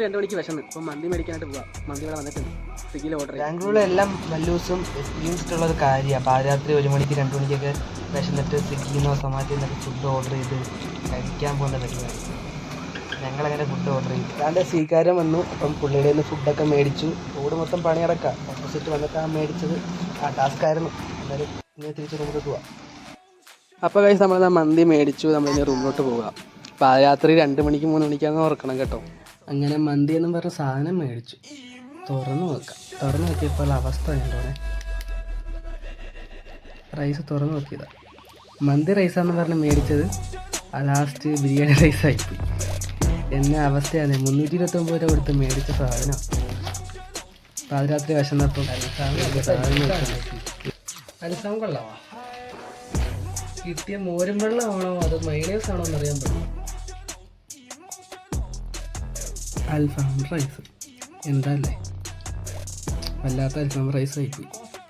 2 മണിക്ക് വിശന്ന് ഇപ്പം മന്തി മേടിക്കാനായിട്ട് പോവാം. മന്തി ഇവിടെ വന്നിട്ടുണ്ട്. സ്വിഗ്ഗിയിൽ ഓർഡർ ചെയ്യും. ബാംഗ്ലൂരിലെല്ലാം വല്ല ദിവസവും എക്സ്പീരിയൻസ്ഡ് ഉള്ളൊരു കാര്യമാണ്. പാതിരാത്രി 1 മണിക്ക് 2 മണിക്കൊക്കെ വിശന്നിട്ട് സ്വിഗ്ഗിന്നോ സൊമാറ്റോയിൽ നിന്നൊക്കെ ഫുഡ് ഓർഡർ ചെയ്ത് കഴിക്കാൻ പോകുന്ന പരിപാടി. ഞങ്ങളങ്ങനെ ഫുഡ് ഓർഡർ ചെയ്തു. അതാണ്ട് സ്വീകാരം വന്നു. അപ്പം പുള്ളിയുടെ നിന്ന് ഫുഡൊക്കെ മേടിച്ചു. റോഡ് മൊത്തം പണി കിടക്കുക. ഓപ്പോസിറ്റ് വന്നിട്ടാണ് മേടിച്ചത്. ആ ടാസ്ക് ആയിരുന്നു. എന്നാലും ഇങ്ങനെ തിരിച്ച് റൂമിൽ പോവാം. അപ്പോൾ കഴിച്ച് നമ്മൾ മന്തി മേടിച്ചു. നമ്മളിനി റൂമിലോട്ട് പോകാം. പാതിരാത്രി 2 മണിക്ക് 3 മണിക്കാന്ന് ഓർക്കണം കേട്ടോ. അങ്ങനെ മന്തി എന്നും പറഞ്ഞ സാധനം മേടിച്ചു. തുറന്നു നോക്കിയപ്പോൾ അവസ്ഥ കണ്ടോണേ. റൈസ് തുറന്നു നോക്കിയതാ. മന്തി റൈസാന്ന് പറഞ്ഞ് മേടിച്ചത് ലാസ്റ്റ് ബിരിയാണി റൈസായിപ്പോയി. എന്നെ അവസ്ഥയാണ്. 329 രൂപ കൊടുത്ത് മേടിച്ച സാധനം പാതിരാത്രി വിശന്നപ്പം അൽഫാം കൊള്ളാമോ? കിട്ടിയ മോരും വെള്ളമാണോ അത് മൈനേഴ്സ് ആണോ എന്നറിയാൻ പറ്റും. അൽഫാം റൈസ് എന്താല്ലേ, വല്ലാത്ത അൽഫാം റൈസ് ആയിപ്പോയി.